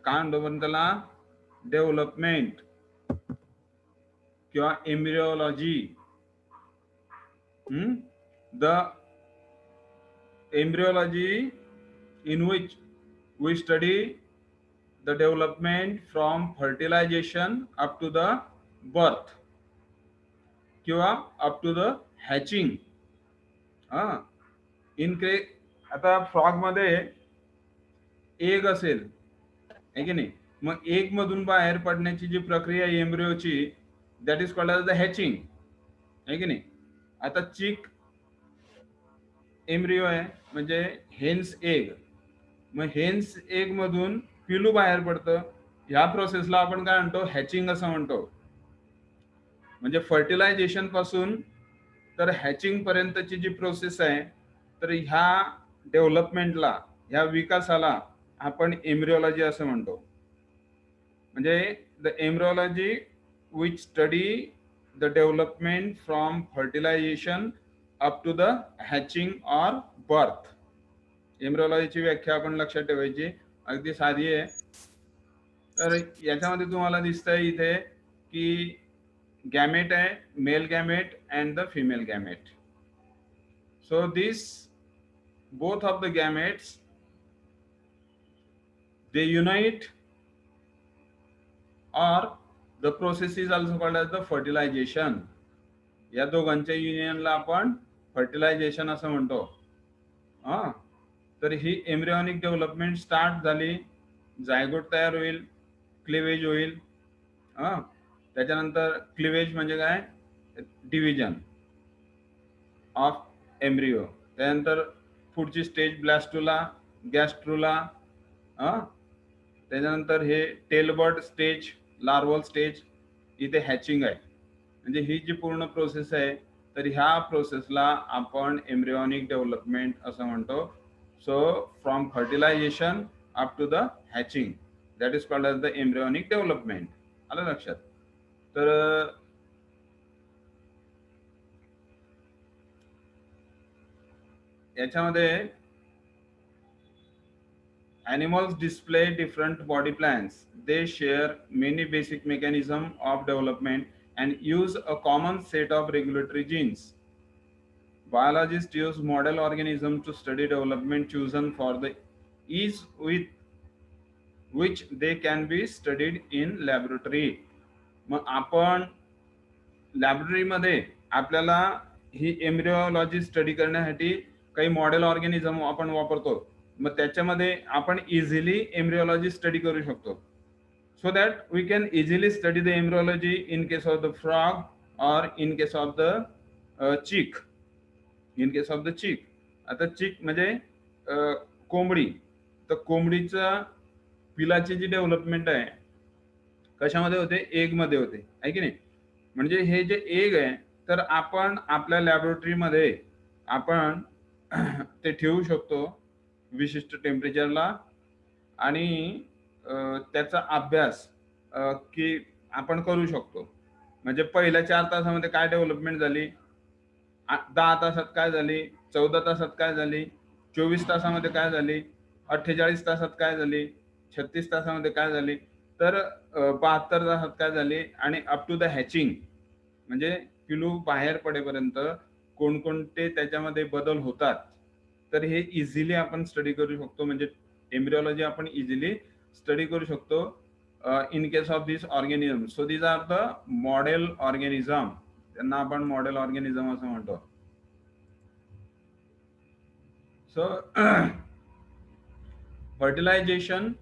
काय म्हणतो पण त्याला, डेव्हलपमेंट किंवा embryology. The embryology in which we study the development from fertilization up to the birth किंवा up to the hatching. हा इन क्रे आता फ्रॉग मध्ये एग असेल आहे की नाही, मग एग मधून बाहेर पडण्याची जी प्रक्रिया एम्ब्रिओची, that is called as the hatching, आहे की नाही. आता चिक एम्ब्रिओ आहे म्हणजे हेन्स एग, मग हेन्स एग मधून पिलू बाहेर पडतं. ह्या प्रोसेसला आपण काय म्हणतो, हॅचिंग असं म्हणतो. म्हणजे फर्टिलायझेशन पासून तर हॅचिंग पर्यंतची जी प्रोसेस आहे, तर ह्या डेव्हलपमेंटला, ह्या विकासाला आपण एम्ब्रिओलॉजी असं म्हणतो. म्हणजे the embryology which study the development from fertilisation up to the hatching or birth. एम्ब्रिओलॉजीची व्याख्या आपण लक्षात ठेवायची, अगदी साधी आहे. तर याच्यामध्ये तुम्हाला दिसतंय इथे की गॅमेट आहे, mail gamete and the female gamete. So this both of the gametes, they unite, or the process is also called as the fertilization. या दोघांच्या युनियनला आपण फर्टिलायझेशन असं म्हणतो. हा तर ही एम्ब्रिओनिक डेव्हलपमेंट स्टार्ट झाली, जायगोट तयार होईल, क्लिवेज होईल. हा त्याच्यानंतर क्लिवेज म्हणजे काय, डिव्हिजन ऑफ एम्ब्रिओ. त्यानंतर पुढची स्टेज ब्लास्टुला, गॅस्ट्रुला. त्याच्यानंतर हे टेलबर्ड स्टेज, लार्वल स्टेज, इथे हॅचिंग आहे. म्हणजे ही जी पूर्ण प्रोसेस आहे, तर ह्या प्रोसेसला आपण एम्ब्रिओनिक डेव्हलपमेंट असं म्हणतो. So from fertilisation up to the hatching, that is called as the embryonic development. आलं लक्षात. तर याच्यामध्ये animals display different body plans. They share many basic mechanisms of development and use a common set of regulatory genes. Biologists use model organisms to study development chosen for the ease with which they can be studied in laboratory. मग आपण लॅबोरेटरीमध्ये आपल्याला ही एम्ब्रिओलॉजी study करण्यासाठी काही model organism आपण वापरतो. मग त्याच्यामध्ये आपण इझिली एम्ब्रिओलॉजी स्टडी करू शकतो. So that we can easily study the embryology in case of the frog or in case of the chick. In case of the chick, आता चिक म्हणजे कोंबडी. तर कोंबडीचा पिलाची जी डेव्हलपमेंट आहे कशामध्ये होते, एग मध्ये होते, आहे की नाही. म्हणजे हे जे एग आहे, तर आपण आपल्या लॅबोरेटरीमध्ये आपण ते ठेवू शकतो विशिष्ट टेम्परेचरला, आणि त्याचा अभ्यास की आपण करू शकतो. म्हणजे पहिल्या 4 तासामध्ये काय डेव्हलपमेंट झाली, 10 तासात काय झाली, 14 तासात काय झाली, 24 तासामध्ये काय झाली, 48 तासात काय झाली, 36 तासामध्ये काय झाली, तर 72 तासात काय झाली, आणि अप टू द हॅचिंग म्हणजे पिलू बाहेर पडेपर्यंत कोणकोणते त्याच्यामध्ये बदल होतात, तर हे इझिली आपण स्टडी करू शकतो. म्हणजे एम्ब्रिओलॉजी आपण इझिली स्टडी करू शकतो in case of this organism. So these are the model organism, त्यांना आपण मॉडेल ऑर्गॅनिझम असं म्हणतो. So fertilization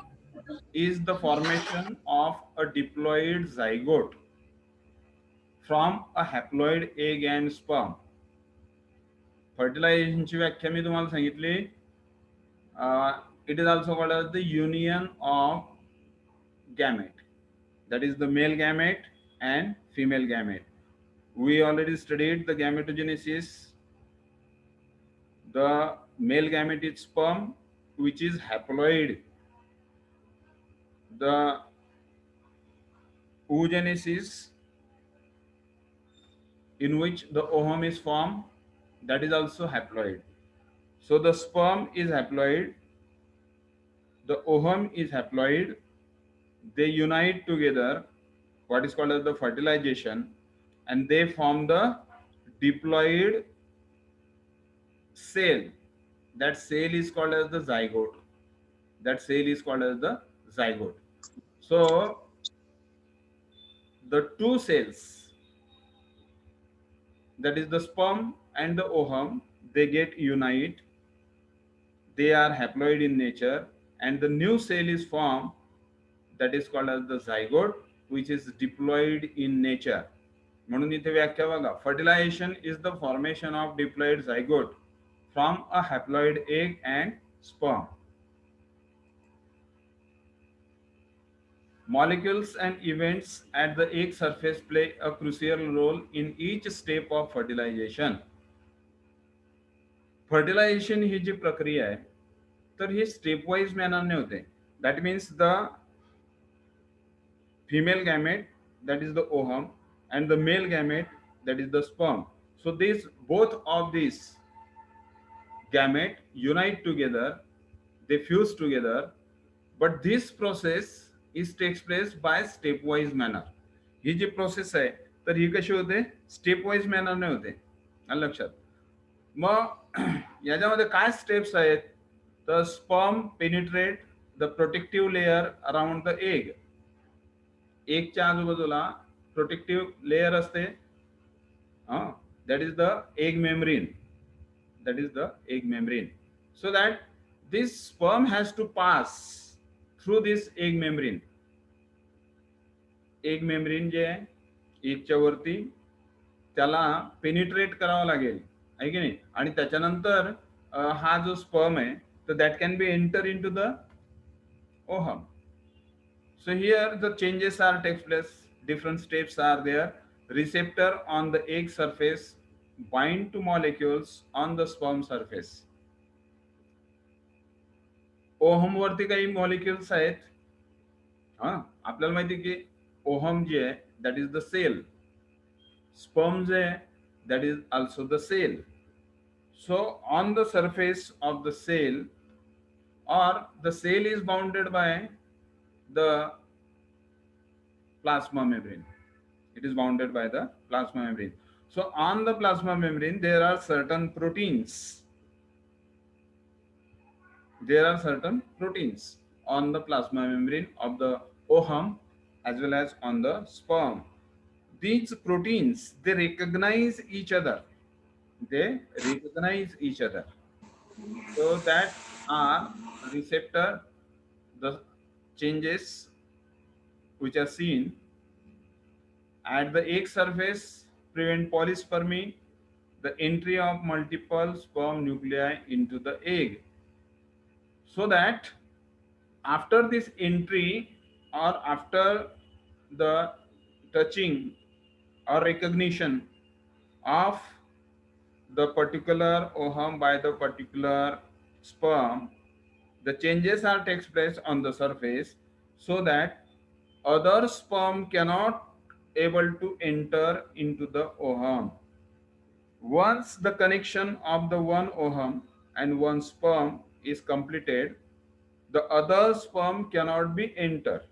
is the formation of a diploid zygote from a haploid egg and sperm. फर्टिलायझेशनची व्याख्या मी तुम्हाला सांगितली. It is also called as the union of gamete, that is the male gamete and female gamete. We already studied the gametogenesis. The male gamete is sperm which is haploid. The oogenesis in which the ovum is formed, that is also haploid. So the sperm is haploid, the ovum is haploid, they unite together, what is called as the fertilization, and they form the diploid cell. That cell is called as the zygote. That cell is called as the zygote. So the two cells, that is the sperm and the ovum, they get unite. They are haploid in nature, and the new cell is formed, that is called as the zygote, which is diploid in nature. म्हणून इथे व्याख्या बघा, fertilization is the formation of diploid zygote from a haploid egg and sperm. Molecules and events at the egg surface play a crucial role in each step of fertilization. Fertilization ही जी प्रक्रिया आहे, तर ही step wise मॅनरने होते. That means the female gamete, that is the ovum, and the male gamete, that is the sperm. So these both of these gamete unite together, they fuse together, but this process is takes place by stepwise manner. ही जी process आहे तर ही कशी होते, stepwise मॅनरने होते. आलं लक्षात. मग याच्यामध्ये काय स्टेप्स आहेत, तर sperm penetrate the protective layer around the egg. एगच्या आजूबाजूला प्रोटेक्टिव्ह लेयर असते, that is the egg membrane. That is the egg membrane. So that this sperm has to pass through this egg membrane. egg membrane जे आहे एगच्या वरती त्याला penetrate करावं लागेल, आहे की नाही. आणि त्याच्यानंतर हा जो स्पर्म आहे तर that can be enter into the ovum. So here the changes are takes place, different steps are there. Receptor on the egg surface bind to molecules on the sperm surface. Ohm वरती काही molecules आहेत. आपल्याला माहिती की ovum जे आहे that is the cell, sperm जे आहे that is also the cell. So on the surface of the cell, or the cell is bounded by the plasma membrane. It is bounded by the plasma membrane. So on the plasma membrane there are certain proteins. There are certain proteins on the plasma membrane of the ovum as well as on the sperm. These proteins, they recognize each other. They recognize each other. So that are receptor, the changes which are seen at the egg surface prevent polyspermy, the entry of multiple sperm nuclei into the egg. So that after this entry, or after the touching or recognition of the particular ovum by the particular sperm, the changes are takes place on the surface, so that other sperm cannot able to enter into the ovum. Once the connection of the one ovum and one sperm is completed, the other sperm cannot be enter.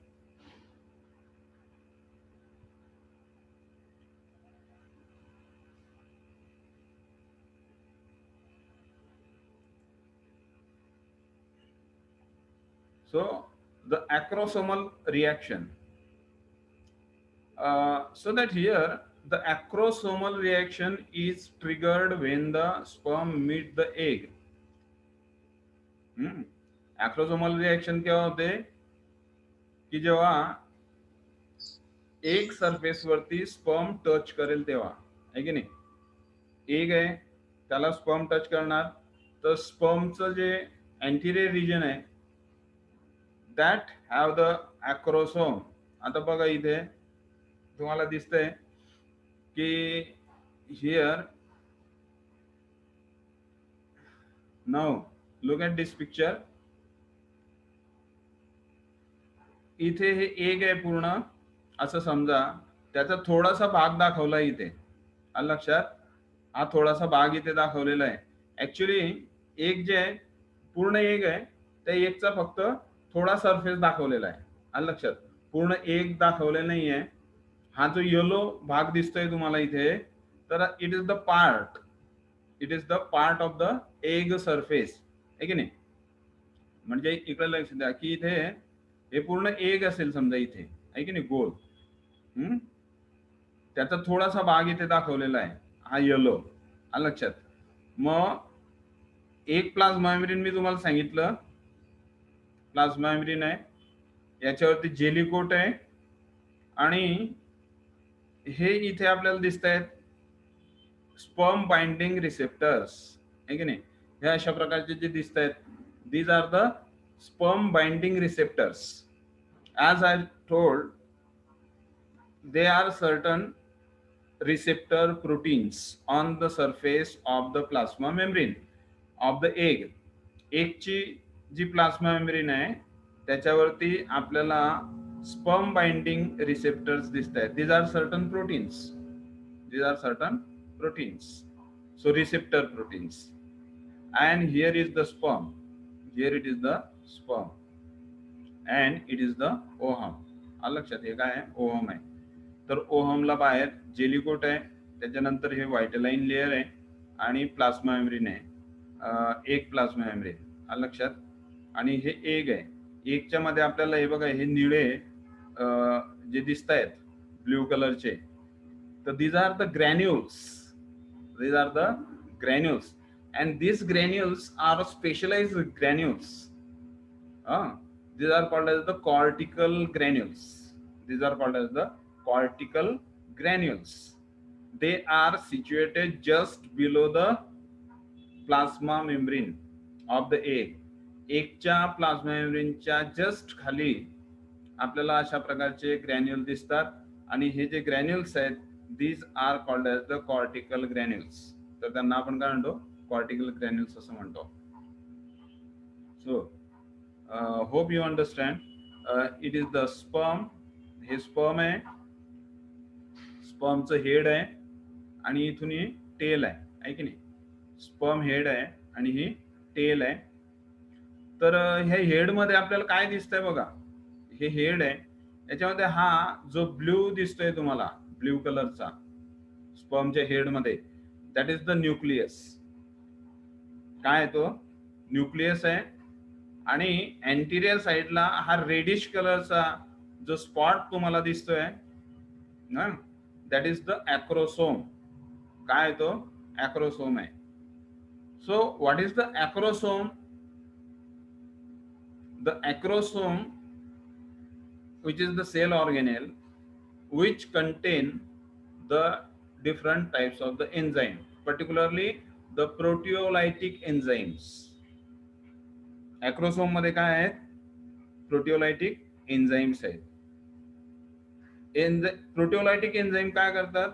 So the acrosomal reaction. So that here the acrosomal reaction is triggered when the sperm meet the egg. Acrosomal reaction क्या होते, की जेव्हा egg surface वरती sperm touch करेल तेव्हा, आहे की नाही. एग आहे त्याला स्पर्म टच करणार, तर स्पर्मचं जे अँटिरियर रिजन आहे दॅट हॅव द ॲक्रोसोम. आता बघा इथे तुम्हाला दिसतंय की here, now look at this picture. इथे हे एग आहे पूर्ण असं समजा, त्याचा थोडासा भाग दाखवला इथे, आलं लक्षात. हा थोडासा भाग इथे दाखवलेला आहे. ऍक्च्युली एग जे आहे पूर्ण एग आहे, त्या एगचा फक्त थोडा सरफेस दाखवलेला आहे, आलं लक्षात. पूर्ण एग दाखवले नाहीये. हा जो येलो भाग दिसतोय तुम्हाला इथे, तर it is the part, it is the part of the egg surface, आहे की नाही. म्हणजे इकडे लक्ष द्या की इथे हे पूर्ण एग असेल समजा इथे, आहे की नाही, गोल. हम्म त्याचा थोडासा भाग इथे दाखवलेला आहे, हा येलो. आलं लक्षात. मग एक प्लाझ्मा मेम्ब्रेन मी तुम्हाला सांगितलं, प्लाझ्मा मेम्ब्रेन आहे, याच्यावरती जेली कोट आहे, आणि हे इथे आपल्याला दिसत आहेत स्पर्म बाइंडिंग रिसेप्टर्स, आहे की नाही. हे अशा प्रकारचे जे दिसत आहेत, these are the sperm binding receptors. As I told, they are certain receptor proteins on the surface of the plasma membrane of the egg. एगची जी प्लाझ्मा मेम्ब्रेन आहे त्याच्यावरती आपल्याला स्पर्म बाइंडिंग रिसेप्टर्स दिसत आहेत. These are certain proteins, these are certain proteins, so receptor proteins. And here is the sperm, here it is the sperm, and it is the ovum. आलं लक्षात. हे काय आहे, ओहम आहे. तर ओहमला बाहेर जेलीकोट आहे, त्याच्यानंतर हे व्हाइटलाइन लेअर आहे, आणि प्लाझ्मा मेम्ब्रेन आहे, एक प्लाझ्मा मेम्ब्रेन. आलं लक्षात. आणि हे एग आहे. एगच्या मध्ये आपल्याला हे बघा, हे निळे जे दिसत आहेत ब्ल्यू कलरचे, तर these are the granules, these are the granules, and these granules are specialized granules. These are called as the cortical granules, these are called as the cortical granules. They are situated just below the plasma membrane of the egg. एगच्या plasma मेम्ब्रेनच्या just खाली आपल्याला अशा प्रकारचे granule दिसतात, आणि हे जे ग्रॅन्युल्स आहेत, these are called as the cortical granules. तर त्यांना आपण काय म्हणतो, कॉर्टिकल ग्रॅन्युल्स असं म्हणतो. So hope you understand. It is the sperm, हे स्पर्म आहे, स्पर्मचं हेड आहे, आणि इथून ही टेल आहे की नाही. स्पर्म हेड आहे आणि ही टेल आहे. तर ह्या हेड मध्ये आपल्याला काय दिसतंय बघा, हे हेड आहे, याच्यामध्ये हा जो ब्ल्यू दिसतोय तुम्हाला, ब्ल्यू कलरचा स्पर्मच्या हेड मध्ये, दॅट इज द न्यूक्लियस. काय तो न्यूक्लियस आहे. आणि अँटिरियर साइडला हा रेडिश कलरचा जो स्पॉट तुम्हाला दिसतोय ना, दॅट इज द ऍक्रोसोम. काय तो ऍक्रोसोम आहे. So what is the acrosome? The acrosome, which is the cell organelle which contain the different types of the enzyme, particularly the proteolytic enzymes. Acrosome मध्ये काय आहेत, प्रोटिओलायटिक एन्झाइम्स आहेत. प्रोटिओलायटिक एन्झाइम काय करतात,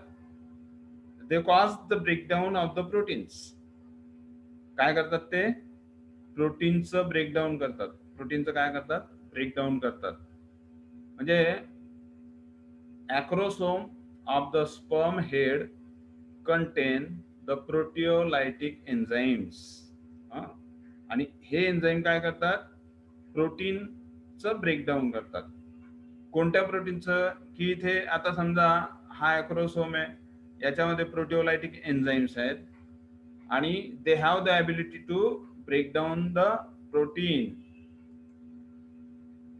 they cause the breakdown of the proteins. काय करतात ते, प्रोटीनचं breakdown करतात. प्रोटीनचं काय करतात, ब्रेकडाऊन करतात. म्हणजे acrosome of the sperm head contain the proteolytic enzymes. आणि हे एन्झाइम काय करतात, प्रोटीनचं ब्रेकडाऊन करतात. कोणत्या प्रोटीनचं, की इथे आता समजा हा ऍक्रोसोम आहे, याच्यामध्ये प्रोटिओलायटिक एन्झाइम्स आहेत, आणि they have the ability to break down the protein.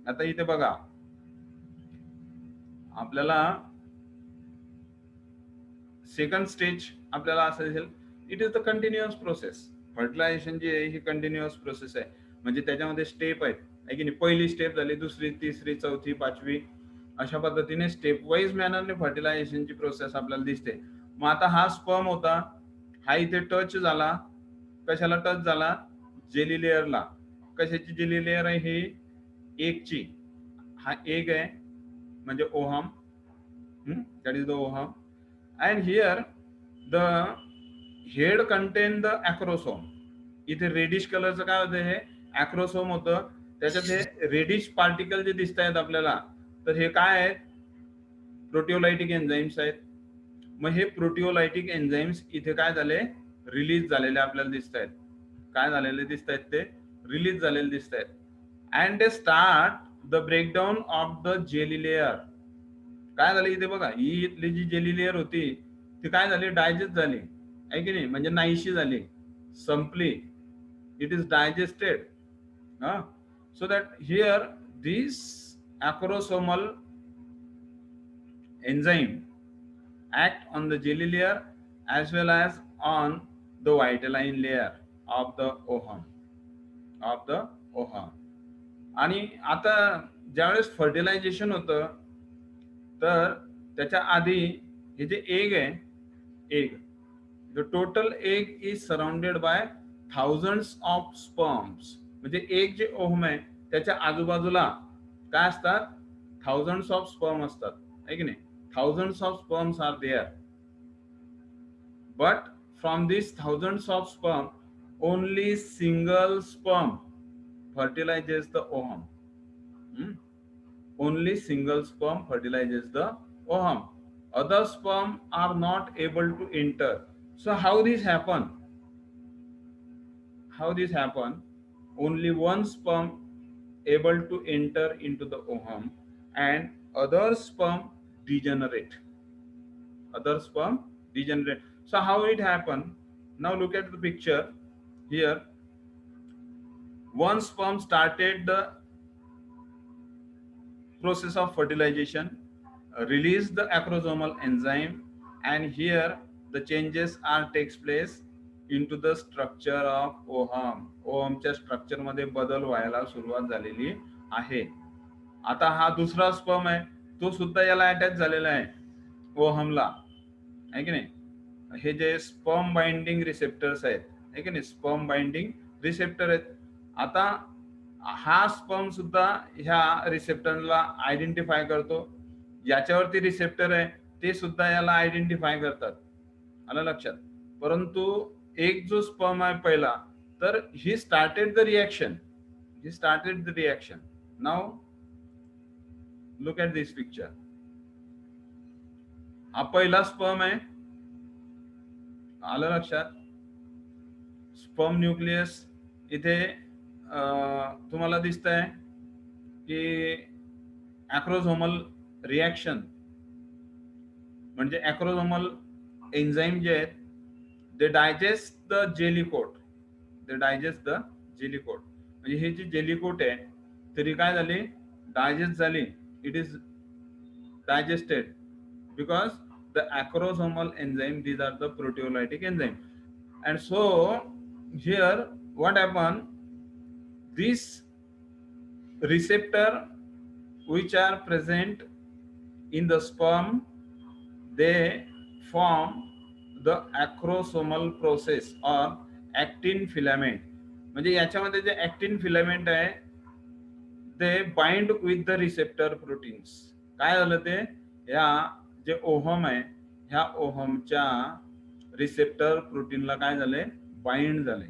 आता इथे बघा, आपल्याला सेकंड स्टेज आपल्याला असं दिसेल, it is the continuous process. Fertilisation जी आहे ही कंटिन्युअस प्रोसेस आहे. म्हणजे त्याच्यामध्ये स्टेप आहेत, आहे की नाही. पहिली स्टेप झाली, दुसरी, तिसरी, चौथी, पाचवी, अशा पद्धतीने स्टेप वाईज मॅनरने फर्टिलायझेशनची प्रोसेस आपल्याला दिसते. मग आता हा स्पर्म होता, हा इथे टच झाला, कशाला टच झाला, जेली लेअरला. कशाची जेली लेअर आहे ही, एगची. हा एग आहे म्हणजे ovum, that is the ovum. And here the head contain the acrosome. इथे रेडिश कलरचं काय होतं, हे ऍक्रोसोम होतं. त्याच्यात हे रेडिश पार्टिकल जे दिसत आहेत आपल्याला, तर हे काय आहेत, प्रोटिओलायटिक एन्झाइम्स आहेत. मग हे प्रोटिओलायटिक एन्झाइम्स इथे काय झाले, रिलीज झालेले आपल्याला दिसत आहेत. काय झालेले दिसत आहेत, ते रिलीज झालेले दिसत आहेत. And they start the breakdown of the jelly layer. काय झालं इथे बघा, ही इथली जी जेली लेअर होती ती काय झाली, डायजेस्ट झाली आहे की नाही, म्हणजे नाहीशी झाली, संपली. It is digested. So that here this acrosomal enzyme act on the jelly layer as well as on the vitelline layer of the oham. आणि आता ज्यावेळेस फर्टिलायझेशन होतं, तर त्याच्या आधी हे जे एग आहे, egg, the total egg is surrounded by thousands of sperms. म्हणजे एक जे ओहम आहे त्याच्या आजूबाजूला काय असतात, थाउजंड्स ऑफ स्पर्म असतात, आहे की नाही. Thousands of sperms are there, but from this thousands of sperm only single sperm fertilizes the ovum. Only single sperm fertilizes the ovum. Other sperm are not able to enter. So how this happen? Only one sperm able to enter into the ovum, and other sperm degenerate. So how it happen? Now look at the picture here. One sperm started the process of fertilization, release the acrosomal enzyme, and here the changes are takes place into the structure of ohm. ओहमच्या structure मध्ये बदल व्हायला सुरुवात झालेली आहे. आता हा दुसरा स्पर्म आहे, तो सुद्धा याला अटॅच झालेला आहे ओहमला, आहे की नाही. हे जे स्पर्म बाइंडिंग रिसेप्टर्स आहेत, आहे की नाही, स्पर्म बाइंडिंग रिसेप्टर आहेत. आता हा स्पर्म सुद्धा ह्या रिसेप्टरला आयडेंटिफाय करतो. याच्यावरती रिसेप्टर आहे ते सुद्धा याला आयडेंटिफाय करतात, आलं लक्षात. परंतु एक जो स्पर्म आहे पहिला, तर he started the reaction. Now look at this picture. हा पहिला स्पर्म आहे, आलं लक्षात. स्पर्म न्यूक्लियस इथे तुम्हाला दिसतंय की ॲक्रोझोमल रिॲक्शन म्हणजे ॲक्रोझोमल एन्झाईम जे आहेत ते डायजेस्ट द जेली कोट. म्हणजे ही जी जेली कोट आहे तरी काय झाली, डायजेस्ट झाली. It is digested because the acrosomal enzyme, these are the proteolytic enzyme. And so here what happened, this receptor which are present in the sperm, they form the acrosomal process or actin filament. म्हणजे याच्यामध्ये जे actin filament आहे ते bind with the receptor proteins. काय झालं ते, या जे ओहम आहे ह्या ओहमच्या रिसेप्टर प्रोटीनला काय झाले, बाइंड झाले.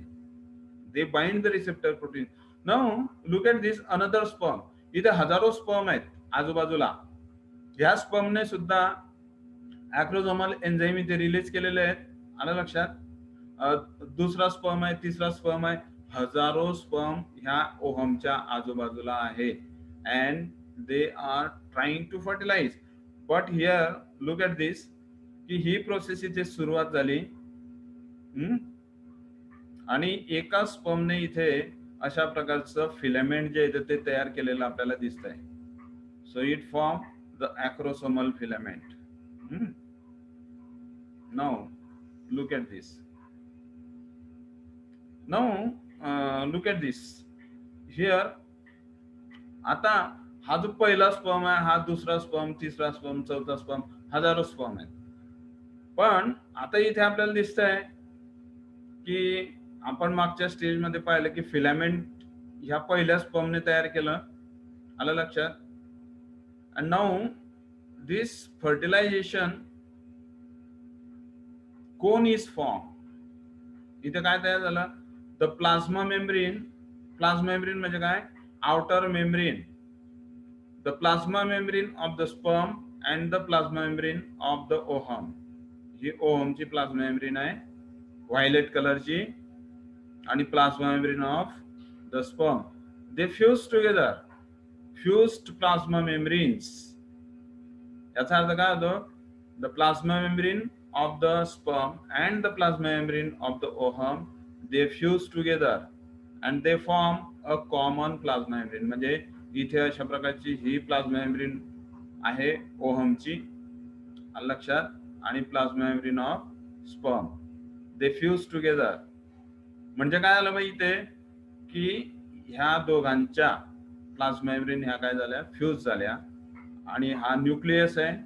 दे bind the receptor protein. Now look at this another sperm. इथे हजारो स्पर्म आहेत आजूबाजूला. ह्या स्पर्मने सुद्धा ॲक्रोझोमल एन्झाईम इथे रिलीज केलेले आहेत, आलं लक्षात. दुसरा स्पर्म आहे, तिसरा स्पर्म आहे, हजारो स्पर्म ह्या ओहमच्या आजूबाजूला आहे. And they are trying to fertilise. But here look at this की ही प्रोसेस इथे सुरुवात झाली आणि एका स्पर्मने इथे अशा प्रकारचं फिलामेंट जे आहे ते तयार केलेलं आपल्याला दिसत आहे. So it form the acrosomal filament. Now look at this. Look at this here. आता हा जो पहिला स्पर्म आहे, हा दुसरा स्पर्म, तिसरा स्पर्म, चौथा स्पर्म, हजारो स्पर्म आहेत. पण आता इथे आपल्याला दिसतंय की आपण मागच्या स्टेज मध्ये पाहिलं की फिलामेंट ह्या पहिल्या स्पर्मने तयार केलं, आलं लक्षात. And now this fertilisation cone is form. इथे काय तयार झालं, the plasma membrane. Plasma membrane म्हणजे काय, outer membrane. The plasma membrane of the sperm and the plasma membrane of the ovum. ही ओहमची प्लाझ्मा मेम्ब्रेन आहे व्हायलेट कलरची, आणि plasma membrane of the sperm. They fuse fused plasma membranes. याचा अर्थ काय होतो? The plasma membrane of the sperm and the plasma membrane of the ohm they fuse together and they form a common plasma membrane. म्हणजे इथे अशा प्रकारची ही plasma membrane आहे ओहमची, लक्षात, आणि plasma membrane of sperm they fuse together. म्हणजे काय झालं बाई इथे, की ह्या दोघांच्या प्लाझ्मा मेम्ब्रेन ह्या काय झाल्या, फ्यूज झाल्या, आणि हा न्यूक्लियस आहे.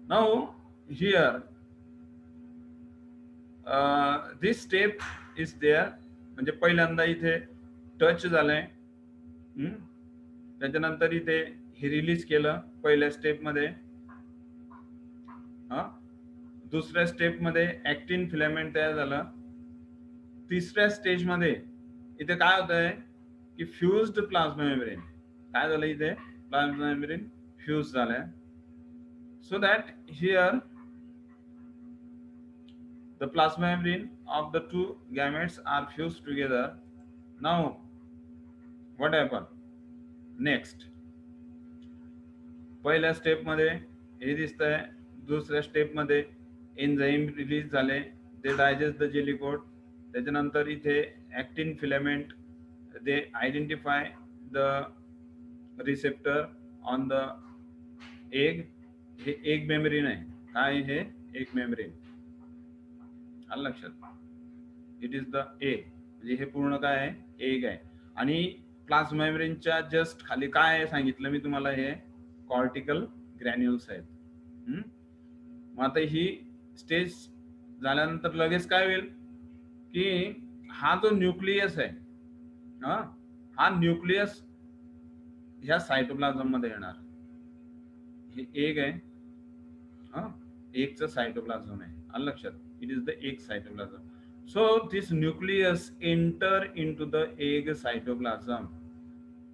Now here this step is there. म्हणजे पहिल्यांदा इथे टच झालंय, त्याच्यानंतर इथे हे रिलीज केलं पहिल्या स्टेप मध्ये. दुसऱ्या स्टेप मध्ये ऍक्टिन फिलामेंट तयार झालं. तिसऱ्या स्टेज मध्ये इथे काय होत आहे, की फ्युज्ड प्लाझ्मा मेम्ब्रेन काय झालं, इथे प्लाझ्मा मेम्ब्रेन फ्यूज झालाय. So that here the plasma membrane of the two gametes are fused together. Now what happened next? पहिल्या स्टेप मध्ये हे दिसतंय, दुसऱ्या स्टेप मध्ये एन्झाईम रिलीज झाले, they digest the jelly coat. त्याच्यानंतर इथे actin filament they identify the receptor on the egg. हे एग मेम्ब्रेन आहे. काय हे एग मेम्ब्रेन, आलं लक्षात. It is the egg. म्हणजे हे पूर्ण काय आहे, एग आहे. आणि प्लाझ्मा मेम्ब्रेनच्या जस्ट खाली काय आहे सांगितलं मी तुम्हाला, हे कॉर्टिकल ग्रॅन्युल्स आहेत. मग आता ही स्टेज झाल्यानंतर लगेच काय होईल, की हा जो न्यूक्लियस आहे, हा न्यूक्लियस ह्या सायटोप्लाझम मध्ये येणार. हे एग आहे, एगचं सायटोप्लाझम आहे, आलं लक्षात. It is the egg cytoplasm. So this nucleus enter into the egg cytoplasm.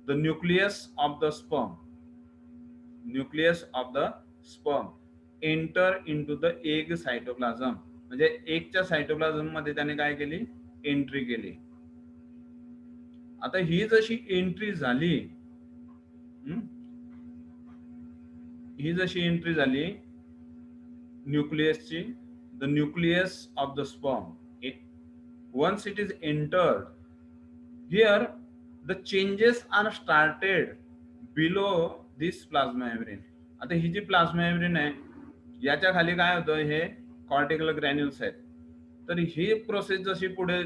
The nucleus of the sperm enter into the egg cytoplasm. म्हणजे एगच्या सायटोप्लाझम मध्ये त्याने काय केली, एंट्री केली. आता ही जशी एंट्री झाली, न्यूक्लियसची, the nucleus of the sperm, once it is entered, here the changes are started below this plasma membrane. आता ही जी प्लाझ्मा मेम्ब्रेन आहे, याच्या खाली काय होतं, हे कॉर्टिकल ग्रॅन्युल्स आहेत. तर ही प्रोसेस जशी पुढे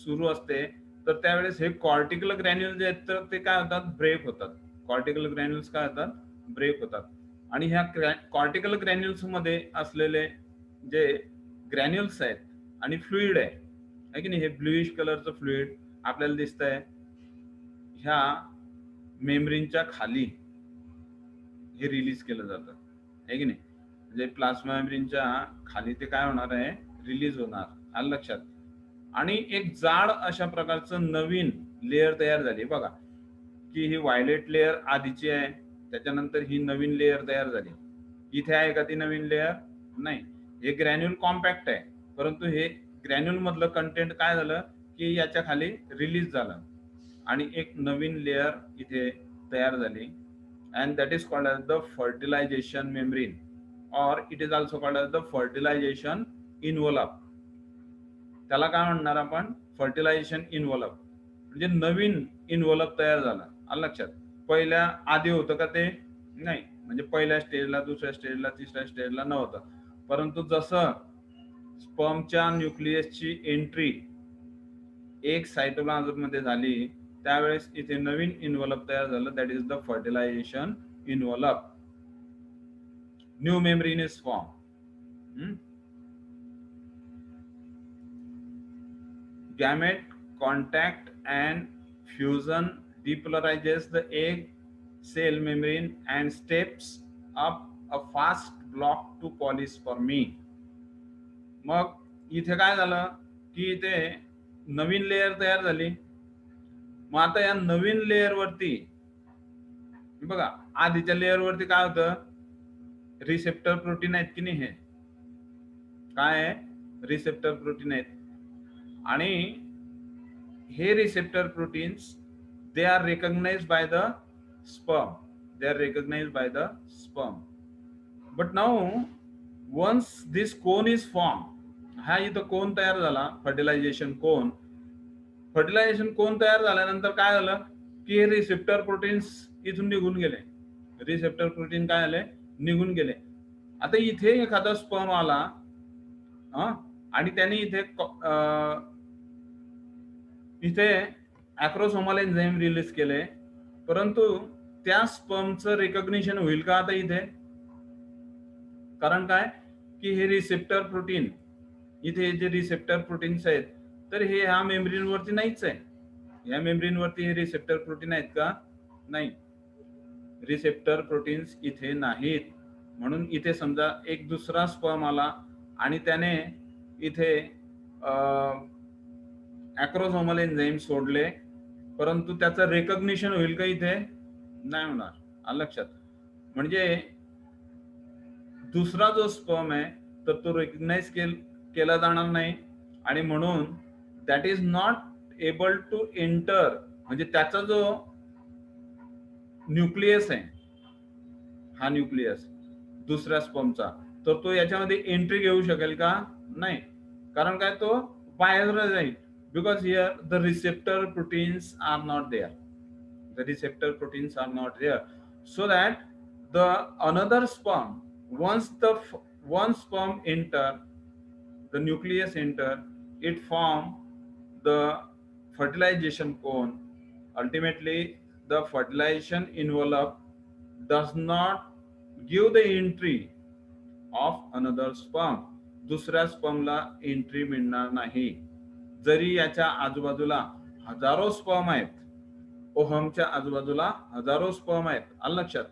सुरू असते, तर त्यावेळेस हे कॉर्टिकल ग्रॅन्युल्स जे आहेत, तर ते काय होतात, ब्रेक होतात. कॉर्टिकल ग्रॅन्युल्स काय होतात, ब्रेक होतात. आणि ह्या कॉर्टिकल ग्रॅन्युल्स मध्ये असलेले जे ग्रॅन्युल्स आहेत आणि फ्लुइड आहे की नाही, हे ब्लूइश कलरचं फ्लुइड आपल्याला दिसतंय ह्या मेम्ब्रेनच्या खाली, हे रिलीज केलं जातं आहे की नाही. म्हणजे प्लाझ्मा मेम्ब्रेनच्या खाली ते काय होणार आहे, रिलीज होणार, आलं लक्षात. आणि एक जाड अशा प्रकारचं नवीन लेअर तयार झाली बघा, की ही व्हायलेट लेअर आधीची आहे, त्याच्यानंतर ही नवीन लेअर तयार झाली. इथे आहे का ती नवीन लेअर, नाही. हे ग्रॅन्युल कॉम्पॅक्ट आहे, परंतु हे ग्रॅन्युल मधलं कंटेंट काय झालं, की याच्या खाली रिलीज झालं आणि एक नवीन लेअर इथे तयार झाली. and that is called as the fertilization membrane, or it is also called as the fertilization envelope. त्याला काय म्हणणार आपण, फर्टिलायझेशन इन्व्हॉल्व. म्हणजे नवीन इन्व्हॉल्व तयार झाला, आलं लक्षात. पहिल्या आधी होतं का ते, नाही. म्हणजे पहिल्या स्टेजला, दुसऱ्या स्टेजला, तिसऱ्या स्टेजला नव्हतं. परंतु जसं स्पर्मच्या न्यूक्लियसची एंट्री एक सायटोप्लाझम मध्ये झाली, त्यावेळेस इथे नवीन इन्व्हॉल्व तयार झालं, that is the fertilization envelope. New membrane is form. Gamete contact and fusion depolarizes the egg cell membrane and steps up a fast block to polyspermy. मग इथे काय झालं, की इथे नवीन लेअर तयार झाली. मग आता या नवीन लेअर वरती बघा, आधीच्या लेअर वरती काय होतं, रिसेप्टर प्रोटीन आहेत की नाही, हे काय आहे, रिसेप्टर प्रोटीन आहेत. आणि हे receptor proteins they are recognized by the sperm. They are recognized by the sperm. But now once this cone is formed, हा इथं कोन तयार झाला, फर्टिलायझेशन कोन. फर्टिलायझेशन कोन तयार झाल्यानंतर काय झालं की हे रिसेप्टर प्रोटीन्स इथून निघून गेले. रिसेप्टर प्रोटीन काय झाले, निघून गेले. आता इथे एखादा स्पर्म आला आणि त्याने इथे इथे ॲक्रोसोमल एन्झाईम रिलीज केले, परंतु त्या स्पर्मचं रिकग्निशन होईल का आता इथे? कारण काय की हे रिसेप्टर प्रोटीन, इथे जे रिसेप्टर प्रोटीन्स आहेत तर हे ह्या मेम्ब्रेनवरती नाहीच आहे. या मेम्ब्रेनवरती हे रिसेप्टर प्रोटीन आहेत का? नाही, रिसेप्टर प्रोटीन्स इथे नाहीत. म्हणून इथे समजा एक दुसरा स्पर्म आला आणि त्याने इथे ॲक्रोसोमल एन्झाईम सोडले, परंतु त्याचं रेकग्निशन होईल का इथे? नाही होणार. आलं लक्षात? म्हणजे दुसरा जो स्पर्म आहे तर तो रेकग्नाइज केला जाणार नाही आणि म्हणून that is not able to enter. म्हणजे त्याचा जो न्यूक्लियस आहे, हा न्यूक्लियस दुसऱ्या स्पर्मचा, तर तो याच्यामध्ये एंट्री घेऊ शकेल का? नाही. कारण काय, तो बाहेर जाईल. Because here the receptor proteins are not there. The receptor proteins are not there, so that the another sperm, once the one sperm enter, the nucleus enter, it form the fertilization cone. Ultimately the fertilization envelope does not give the entry of another sperm. दुसऱ्या स्पर्मला entry मिळणार नाही. जरी याच्या आजूबाजूला हजारो sperm आहेत, ओहमच्या आजूबाजूला हजारो स्पर्म आहेत, आलं लक्षात,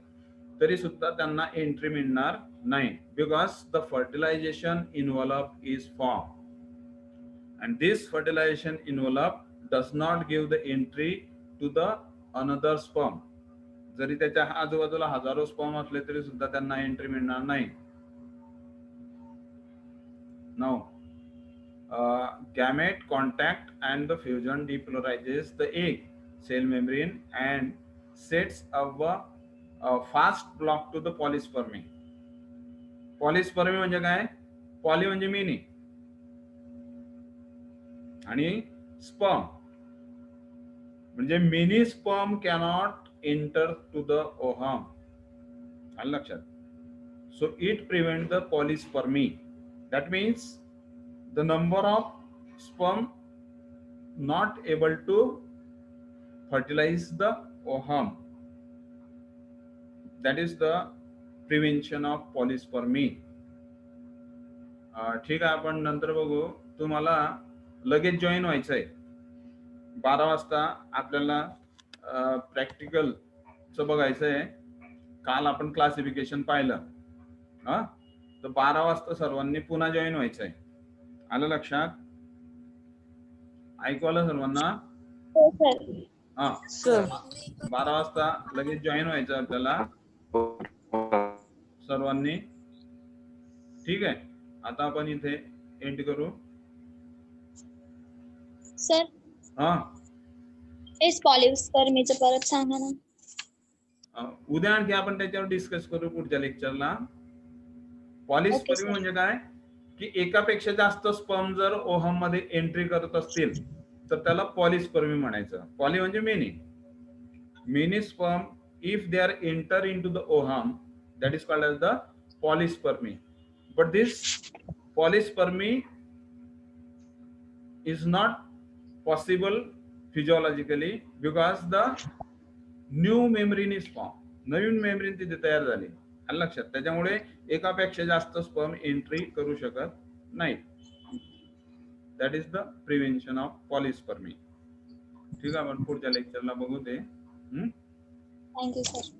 तरी सुद्धा त्यांना एंट्री मिळणार नाही. Because the fertilization envelope is form and this fertilization envelope does not give the entry to the another sperm. जरी त्याच्या आजूबाजूला हजारो स्पर्म असले तरी सुद्धा त्यांना एंट्री मिळणार नाही. Now gamete contact and the fusion depolarizes the egg cell membrane and sets up a fast block to the polyspermy. Polyspermy म्हणजे काय? पॉली म्हणजे मेनी आणि स्पर्म म्हणजे many sperm cannot enter to the ovum. आलं लक्षात? So it prevent the polyspermy. That means the number of sperm not able to fertilize the ovum. That is the prevention of polyspermy. ठीक आहे, आपण नंतर बघू. तुम्हाला लगेच जॉईन व्हायचं आहे. 12 वाजता आपल्याला प्रॅक्टिकलचं बघायचं आहे. काल आपण क्लासिफिकेशन पाहिलं, तर 12 वाजता सर्वांनी पुन्हा जॉईन व्हायचं आहे. आलं लक्षात? ऐकू आलं सर्वांना? हा, 12 वाजता लगेच जॉईन व्हायचं आपल्याला सर्वांनी. ठीक आहे, आता आपण इथे एंड करू. सर हेच पॉलिस्पर्मीचं परत सांगा ना. उद्या आणखी आपण त्याच्यावर डिस्कस करू पुढच्या लेक्चरला. पॉलिस्पर्मी म्हणजे काय की एकापेक्षा जास्त स्पर्म जर ओहम मध्ये एंट्री करत असतील तर त्याला पॉलिस्पर्मी म्हणायचं. पॉली म्हणजे many. Many sperm if they are enter into the ovum, that is called as the polyspermy. But this polyspermy is not possible physiologically because the new membrane is form. नवीन membrane तिथे तयार झाली. आलं लक्षात? त्याच्यामुळे एकापेक्षा जास्त स्पर्म एंट्री करू शकत नाही. That is the prevention of polyspermy. ठीक आहे, आपण पुढच्या लेक्चरला बघू ते. Thank you sir.